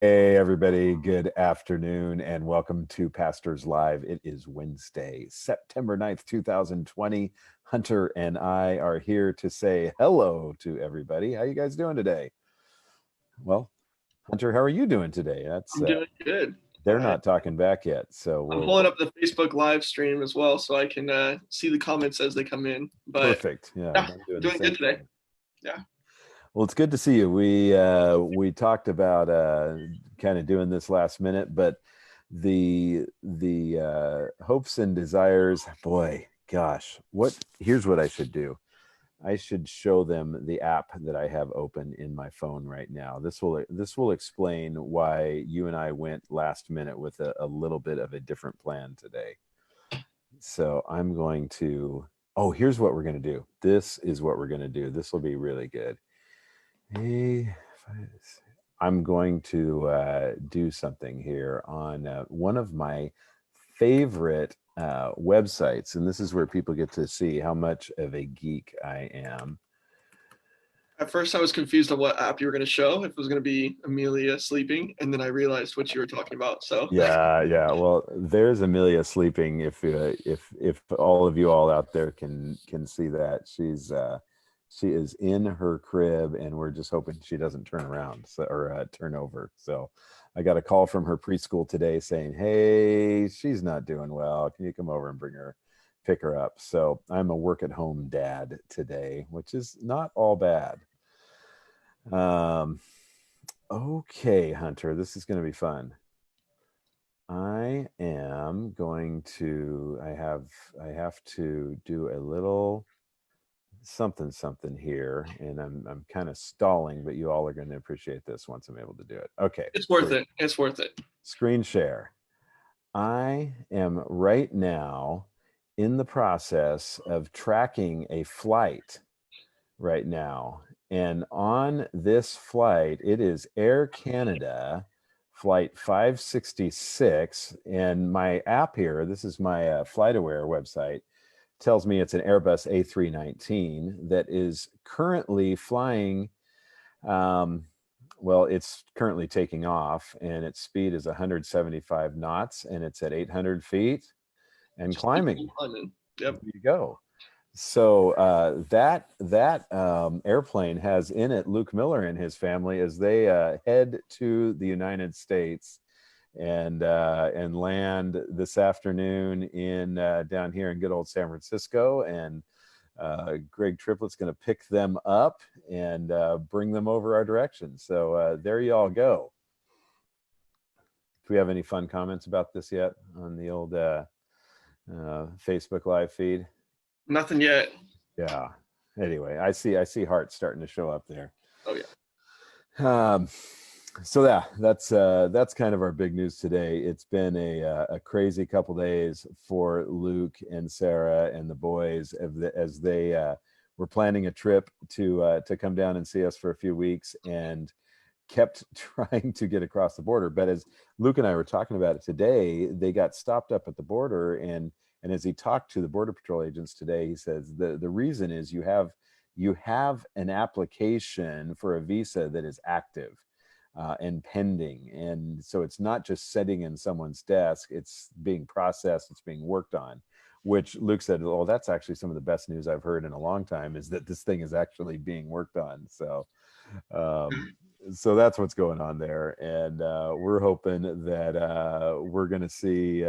Hey, everybody. Good afternoon and welcome to Pastors Live. It is Wednesday, September 9th, 2020. Hunter and I are here to say hello to everybody. How you guys doing today? Well, Hunter, how are you doing today? That's I'm doing good. they're not talking back yet, so I'm we'll pulling up the Facebook live stream as well so I can see the comments as they come in. But perfect. Yeah, yeah, I'm doing the doing good same today. thing. Yeah. Well, it's good to see you. We talked about kind of doing this last minute, but the hopes and desires, boy, gosh, here's what I should do. I should show them the app that I have open in my phone right now. This will explain why you and I went last minute with a little bit of a different plan today. So I'm going to, oh, here's what we're going to do. This is what we're going to do. This will be really good. Hey, I'm going to do something here on one of my favorite websites, and this is where people get to see how much of a geek I am. At first, I was confused on what app you were going to show, if it was going to be Amelia sleeping, and then I realized what you were talking about. So, Yeah, yeah. Well, there's Amelia sleeping. If all of you all out there can see that, she is in her crib, and we're just hoping she doesn't turn around or turn over. So, I got a call from her preschool today saying, "Hey, she's not doing well. Can you come over and pick her up?" So I'm a work at home dad today, which is not all bad. Um, okay, Hunter, this is going to be fun. I am going to I have to do a little something here, and I'm kind of stalling, but you all are going to appreciate this once I'm able to do it. Okay, it's worth it. It's worth it. screen share. I am right now in the process of tracking a flight right now. And on this flight, it is Air Canada flight 566. And my app here, this is my FlightAware website, tells me it's an Airbus A319 that is currently flying. Um, well, it's currently taking off, and its speed is 175 knots, and it's at 800 feet and Just keep climbing. climbing. There Yep. you go. So that airplane has in it Luke Miller and his family as they head to the United States and land this afternoon in down here in good old San Francisco. And Greg Triplett's going to pick them up and bring them over our direction. So there you all go. Do we have any fun comments about this yet on the old Facebook live feed? Nothing yet. Yeah. Anyway, I see hearts starting to show up there. Oh yeah. Um, so yeah, that's kind of our big news today. It's been a crazy couple days for Luke and Sarah and the boys as they were planning a trip to come down and see us for a few weeks and kept trying to get across the border. But as Luke and I were talking about it today, they got stopped up at the border, and as he talked to the border patrol agents today, he says the reason is you have an application for a visa that is active and pending, and so it's not just sitting in someone's desk; it's being processed, it's being worked on. Which Luke said, "Oh, that's actually some of the best news I've heard in a long time. Is that this thing is actually being worked on." Um, so that's what's going on there, and we're hoping that we're going to see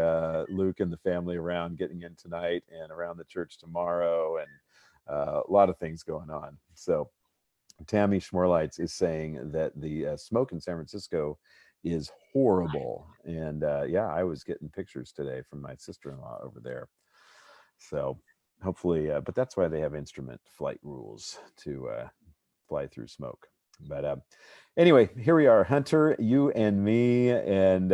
Luke and the family around getting in tonight and around the church tomorrow, and a lot of things going on. So Tammy Schmorlites is saying that the smoke in San Francisco is horrible, and yeah, I was getting pictures today from my sister-in-law over there. So hopefully, but that's why they have instrument flight rules to fly through smoke. But anyway, here we are, Hunter, you and me, and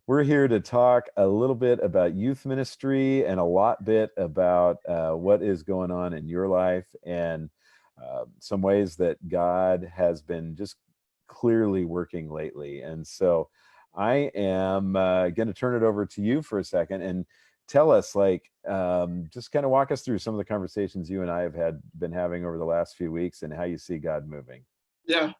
we're here to talk a little bit about youth ministry and a lot bit about what is going on in your life and some ways that God has been just clearly working lately. And so I am going to turn it over to you for a second and tell us, like, just kind of walk us through some of the conversations you and I have been having over the last few weeks and how you see God moving. Yeah.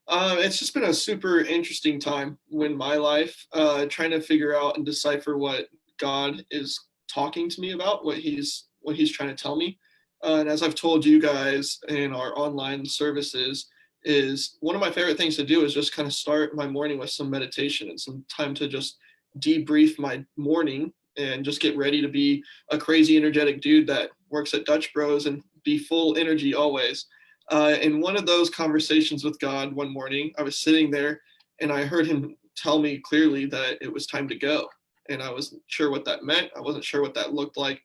It's just been a super interesting time in my life, trying to figure out and decipher what God is talking to me about, what he's trying to tell me. And as I've told you guys in our online services, is one of my favorite things to do is just kind of start my morning with some meditation and some time to just debrief my morning and just get ready to be a crazy energetic dude that works at Dutch Bros and be full energy always. In one of those conversations with God one morning, I was sitting there and I heard him tell me clearly that it was time to go. And I wasn't sure what that meant. I wasn't sure what that looked like.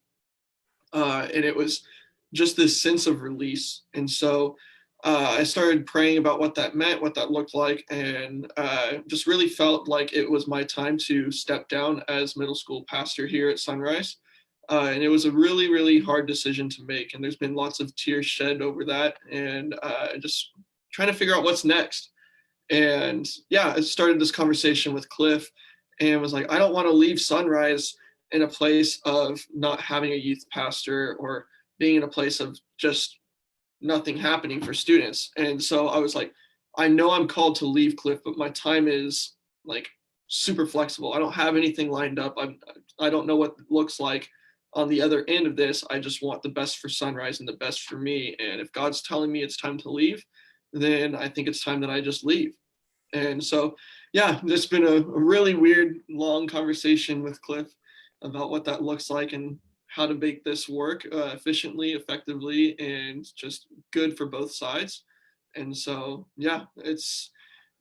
And it was just this sense of release. And so I started praying about what that meant, what that looked like, and just really felt like it was my time to step down as middle school pastor here at Sunrise. And it was a really, really hard decision to make. And there's been lots of tears shed over that, and just trying to figure out what's next. And yeah, I started this conversation with Cliff and was like, I don't want to leave Sunrise in a place of not having a youth pastor or being in a place of just nothing happening for students. And so I was like, I know I'm called to leave Cliff, but my time is like super flexible. I don't have anything lined up. I don't know what it looks like on the other end of this. I just want the best for Sunrise and the best for me. And if God's telling me it's time to leave, then I think it's time that I just leave. And so, yeah, there's been a really weird, long conversation with Cliff about what that looks like and how to make this work efficiently, effectively, and just good for both sides. And so, yeah, it's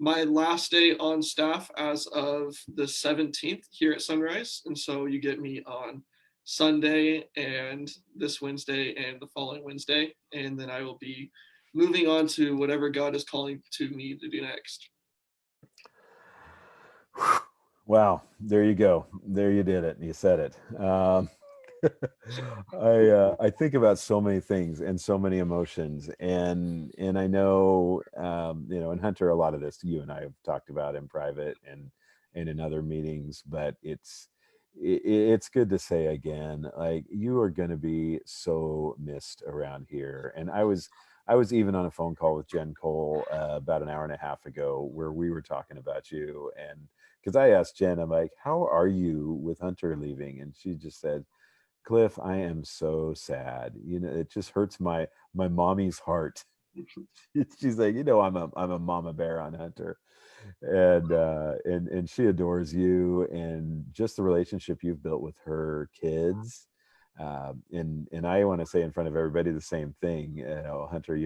my last day on staff as of the 17th here at Sunrise. And so you get me on Sunday and this Wednesday and the following Wednesday. And then I will be moving on to whatever God is calling to me to do next. Wow, there you go. There you did it. You said it. I think about so many things and so many emotions, and I know and Hunter, a lot of this you and I have talked about in private and in other meetings, but it's good to say again, like you are going to be so missed around here. And I was even on a phone call with Jen Cole about an hour and a half ago where we were talking about you, and because I asked Jen, I'm like, how are you with Hunter leaving? And she just said, Cliff, I am so sad. It just hurts my mommy's heart. She's like, I'm a mama bear on Hunter, and she adores you and just the relationship you've built with her kids. And I want to say in front of everybody the same thing. Hunter,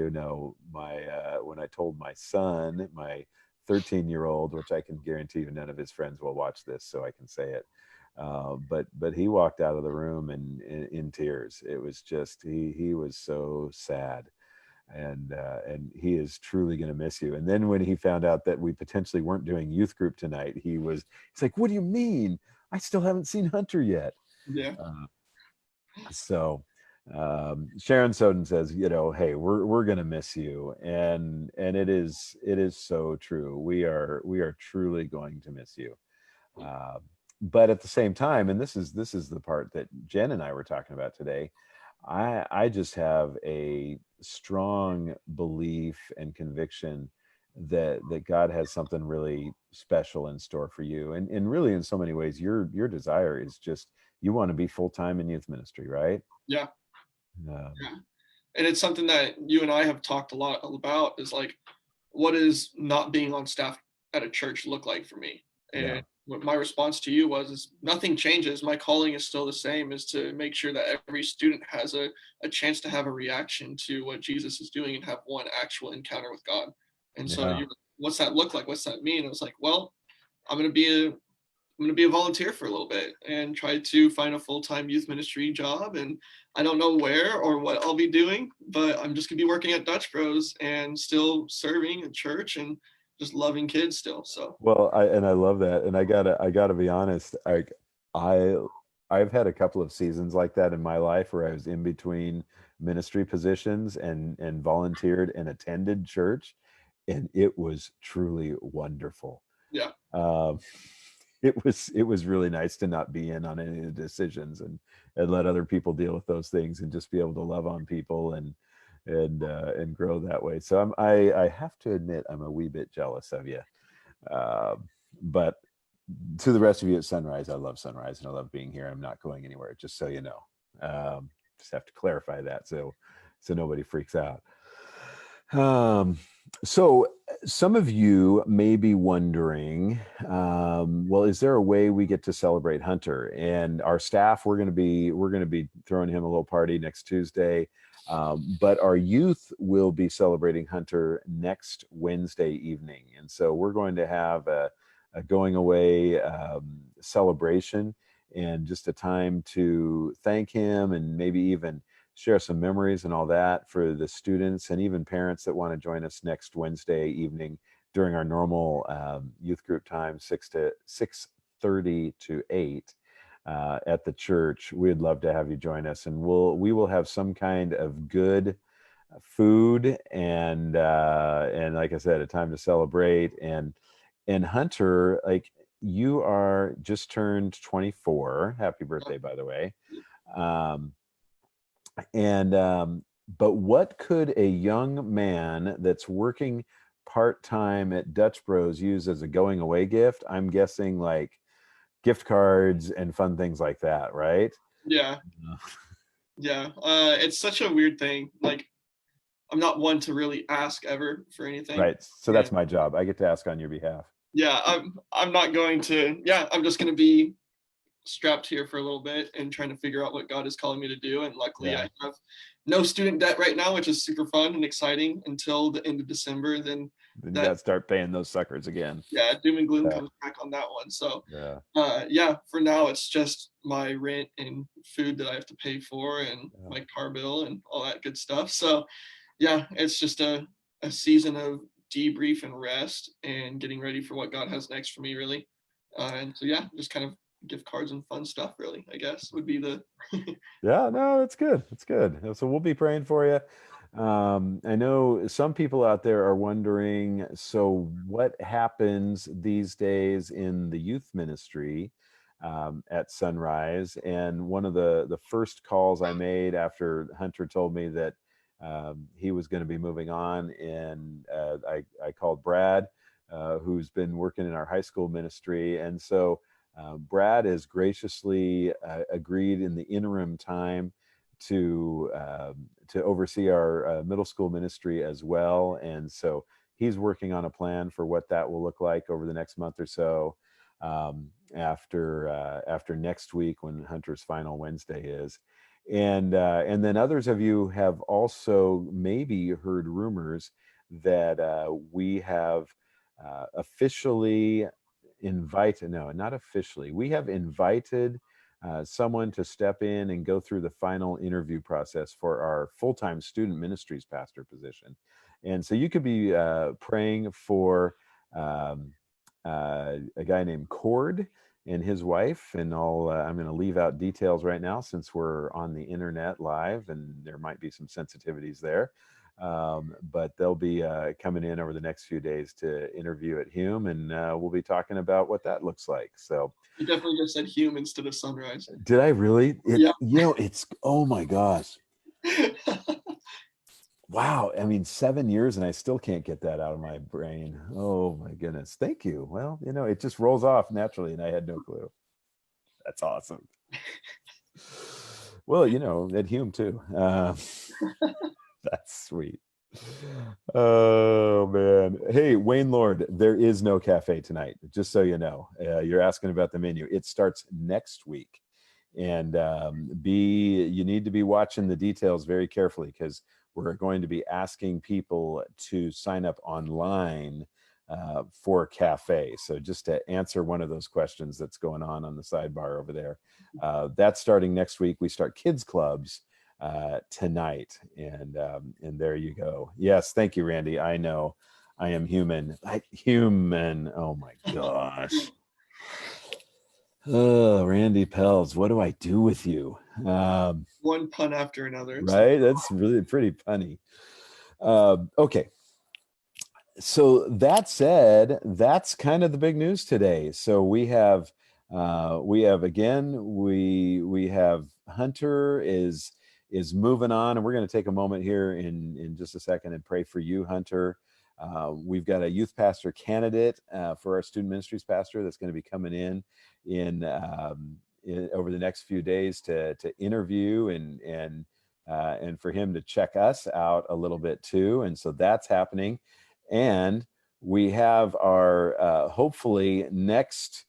my when I told my son, my 13-year-old, which I can guarantee you none of his friends will watch this, so I can say it. But he walked out of the room in tears. It was just he was so sad, and he is truly going to miss you. And then when he found out that we potentially weren't doing youth group tonight, he's like, "What do you mean? I still haven't seen Hunter yet." Yeah. Uh, so Sharon Soden says, hey, we're gonna miss you, and it is so true. We are truly going to miss you. Uh, but at the same time, and this is the part that Jen and I were talking about today. I just have a strong belief and conviction that God has something really special in store for you, and really in so many ways, your desire is just you want to be full time in youth ministry, right? Yeah. Um, Yeah. And it's something that you and I have talked a lot about is like, what does not being on staff at a church look like for me? yeah, And what my response to you was is nothing changes. My calling is still the same, is to make sure that every student has a chance to have a reaction to what Jesus is doing and have one actual encounter with God. And so yeah. you what's that look like? What's that mean? I was like, well, I'm gonna be a I'm going to be a volunteer for a little bit and try to find a full-time youth ministry job. And I don't know where or what I'll be doing, but I'm just going to be working at Dutch Bros and still serving at church and just loving kids still. So Well, I love that, and I gotta be honest. I I've had a couple of seasons like that in my life where I was in between ministry positions and volunteered and attended church, and it was truly wonderful. yeah, Um, it was really nice to not be in on any of the decisions and let other people deal with those things and just be able to love on people and grow that way. So I have to admit I'm a wee bit jealous of you. But to the rest of you at Sunrise, I love Sunrise and I love being here. I'm not going anywhere, just so you know. Just have to clarify that so nobody freaks out. Um, so some of you may be wondering, well, is there a way we get to celebrate Hunter? And our staff, we're going to be throwing him a little party next Tuesday. But our youth will be celebrating Hunter next Wednesday evening. And so we're going to have a going away celebration and just a time to thank him and maybe even share some memories and all that for the students and even parents that want to join us next Wednesday evening during our normal youth group time, 6:30 to 8 at the church. We'd love to have you join us, and we will have some kind of good food and like I said, a time to celebrate. And Hunter, like, you are just turned 24. Happy birthday, by the way. Um, and but what could a young man that's working part-time at Dutch Bros use as a going away gift? I'm guessing like gift cards and fun things like that, right? Yeah, yeah. It's such a weird thing. Like, I'm not one to really ask ever for anything. Right. So And that's my job. I get to ask on your behalf. yeah, I'm not going to. Yeah, I'm just gonna be strapped here for a little bit and trying to figure out what God is calling me to do. And luckily, Yeah. I have no student debt right now, which is super fun and exciting until the end of December. Then Then you got that, to start paying those suckers again. yeah, doom and gloom Yeah. comes back on that one. So, Yeah. yeah, for now, it's just my rent and food that I have to pay for and Yeah. my car bill and all that good stuff. So, yeah, it's just a season of debrief and rest and getting ready for what God has next for me, really. And so, yeah, just kind of gift cards and fun stuff, really, I guess would be the. Yeah, no, it's good. It's good. So we'll be praying for you. I know some people out there are wondering, so what happens these days in the youth ministry at Sunrise? And one of the first calls I made after Hunter told me that he was going to be moving on, and I called Brad, who's been working in our high school ministry, and so. Brad has graciously agreed in the interim time to oversee our middle school ministry as well, and so he's working on a plan for what that will look like over the next month or so. After next week, when Hunter's final Wednesday is, and then others of you have also maybe heard rumors that we have officially invited, no, not officially, we have invited someone to step in and go through the final interview process for our full-time student ministries pastor position. And so you could be praying for um, a guy named Cord and his wife, and I'm going to leave out details right now since we're on the internet live and there might be some sensitivities there. But they'll be coming in over the next few days to interview at Hume, and we'll be talking about what that looks like. So, You definitely just said Hume instead of Sunrise. did I really? Yeah. It's, oh my gosh. Wow. I mean, 7 years and I still can't get that out of my brain. Oh my goodness. Thank you. Well, it just rolls off naturally and I had no clue. That's awesome. Well, at Hume too. That's sweet. Oh man. Hey, Wayne Lord, there is no cafe tonight, just so you know. You're asking about the menu. It starts next week. And you need to be watching the details very carefully, because we're going to be asking people to sign up online for a cafe. So just to answer one of those questions that's going on the sidebar over there, that's starting next week. We start kids clubs tonight, and there you go. Yes, thank you, Randy. I know I am human. Human. Oh my gosh. Oh, Randy Pels, what do I do with you? One pun after another. It's like, Right? That's really pretty punny. Okay. So that said, that's kind of the big news today. So we have again, we have Hunter is is moving on. And we're going to take a moment here in just a second and pray for you, Hunter. We've got a youth pastor candidate for our student ministries pastor that's going to be coming in over the next few days to interview and for him to check us out a little bit too. And so that's happening. And we have our hopefully next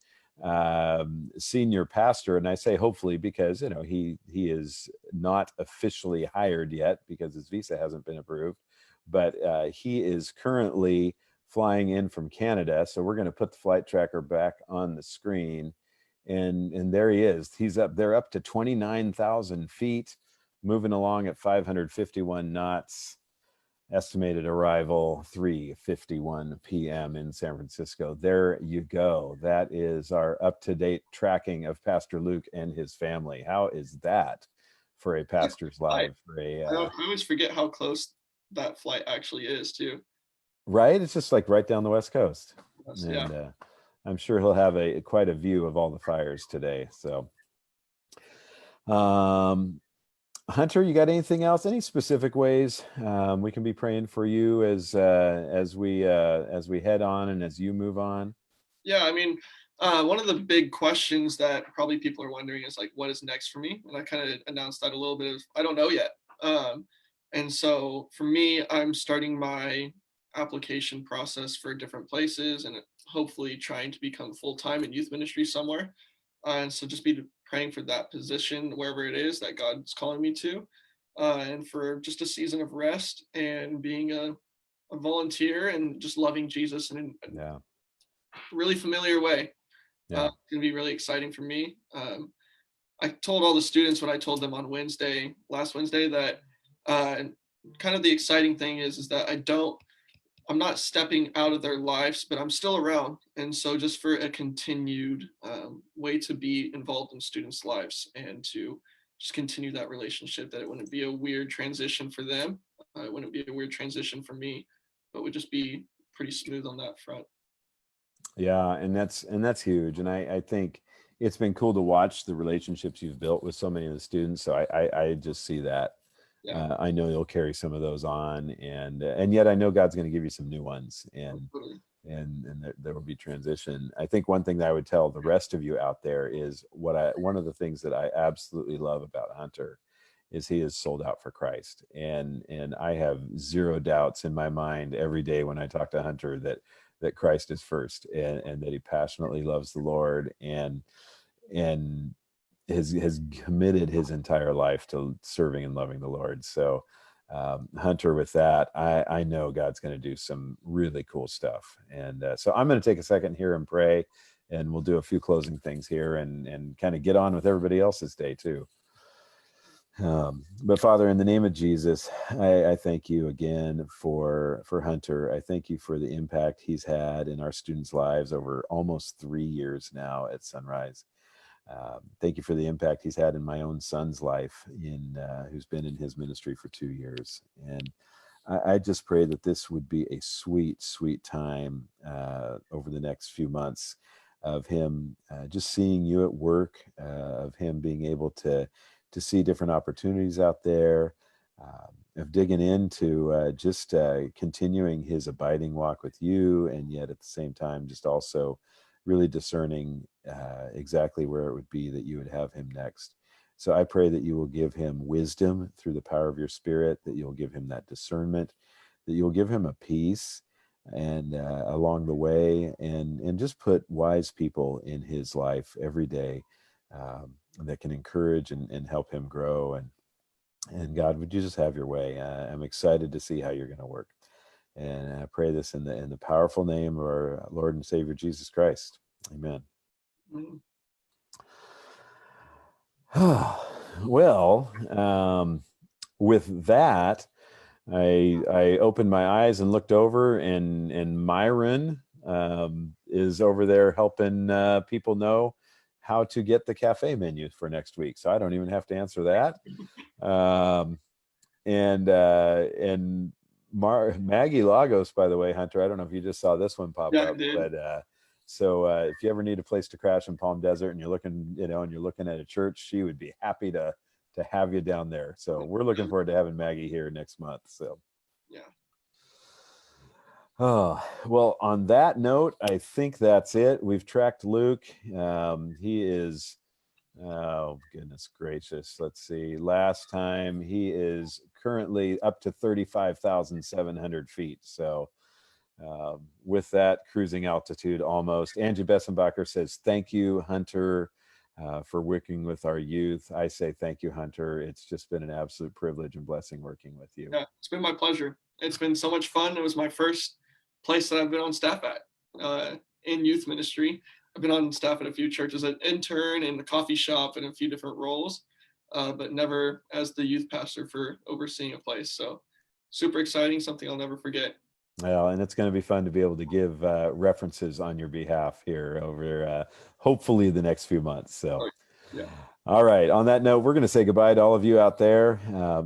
senior pastor, and I say hopefully because he is not officially hired yet because his visa hasn't been approved, but he is currently flying in from Canada. So we're going to put the flight tracker back on the screen, and there he is. He's up there, up to 29,000 feet, moving along at 551 knots. Estimated arrival 3:51 p.m. in San Francisco. There you go. That is our up-to-date tracking of Pastor Luke and his family. How is that for a pastor's life? I always forget how close that flight actually is too. Right? It's just like right down the West Coast. Yes, And yeah. I'm sure he'll have quite a view of all the fires today. So Hunter, you got anything else? Any specific ways we can be praying for you as we head on and as you move on? Yeah, I mean, one of the big questions that probably people are wondering is like, what is next for me? And I kind of announced that a little bit of, I don't know yet. And so for me, I'm starting my application process for different places and hopefully trying to become full time in youth ministry somewhere. And so just be praying for that position wherever it is that God's calling me to, and for just a season of rest and being a volunteer and just loving Jesus in Yeah, a really familiar way. yeah, It's going to be really exciting for me. I told all the students when I told them on last Wednesday, that kind of the exciting thing is that I'm not stepping out of their lives, but I'm still around. And so just for a continued way to be involved in students' lives and to just continue that relationship, that it wouldn't be a weird transition for them. It wouldn't be a weird transition for me, but would just be pretty smooth on that front. yeah, and that's huge. And I think it's been cool to watch the relationships you've built with so many of the students. So I just see that. Yeah, I know you'll carry some of those on, and yet I know God's going to give you some new ones, totally. and there will be transition. I think one thing that I would tell the rest of you out there is one of the things that I absolutely love about Hunter is he is sold out for Christ, and I have zero doubts in my mind every day when I talk to Hunter that Christ is first, and that he passionately loves the Lord, and has committed his entire life to serving and loving the Lord. So Hunter, with that, I know God's going to do some really cool stuff. And so I'm going to take a second here and pray, and we'll do a few closing things here and kind of get on with everybody else's day too. But Father, in the name of Jesus, I thank you again for Hunter. I thank you for the impact he's had in our students' lives over almost 3 years now at Sunrise. Thank you for the impact he's had in my own son's life, who's been in his ministry for 2 years. And I just pray that this would be a sweet, sweet time over the next few months of him just seeing you at work, of him being able to see different opportunities out there, of digging into just continuing his abiding walk with you, and yet at the same time, just also really discerning exactly where it would be that you would have him next. So I pray that you will give him wisdom through the power of your Spirit, that you'll give him that discernment, that you'll give him a peace and along the way, and just put wise people in his life every day that can encourage and help him grow. And God, would you just have your way? I'm excited to see how you're going to work. And I pray this in the powerful name of our Lord and Savior Jesus Christ. Amen. Mm. Well, with that, I opened my eyes and looked over, and Myron is over there helping people know how to get the cafe menu for next week. So I don't even have to answer that. And Maggie Lagos, by the way, Hunter, I don't know if you just saw this one pop Yeah, I up, did. but so if you ever need a place to crash in Palm Desert and you're looking, and you're looking at a church, she would be happy to to have you down there. So we're looking forward to having Maggie here next month. So. Yeah. Oh, well, on that note, I think that's it. We've tracked Luke. He is, oh, goodness gracious. Let's see. Last time he is currently up to 35,700 feet. So with that cruising altitude almost. Angie Bessenbacher says, thank you, Hunter, for working with our youth. I say thank you, Hunter. It's just been an absolute privilege and blessing working with you. Yeah, it's been my pleasure. It's been so much fun. It was my first place that I've been on staff at in youth ministry. I've been on staff at a few churches, an intern in the coffee shop and a few different roles, but never as the youth pastor for overseeing a place. So super exciting, something I'll never forget. Well, and it's going to be fun to be able to give references on your behalf here over hopefully the next few months. So, yeah. All right. On that note, we're going to say goodbye to all of you out there.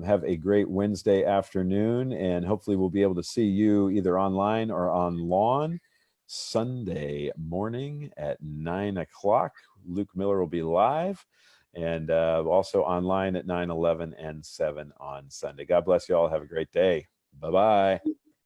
Have a great Wednesday afternoon, and hopefully we'll be able to see you either online or on lawn Sunday morning at 9 o'clock. Luke Miller will be live, and also online at 9, 11, and 7 on Sunday. God bless you all. Have a great day. Bye-bye.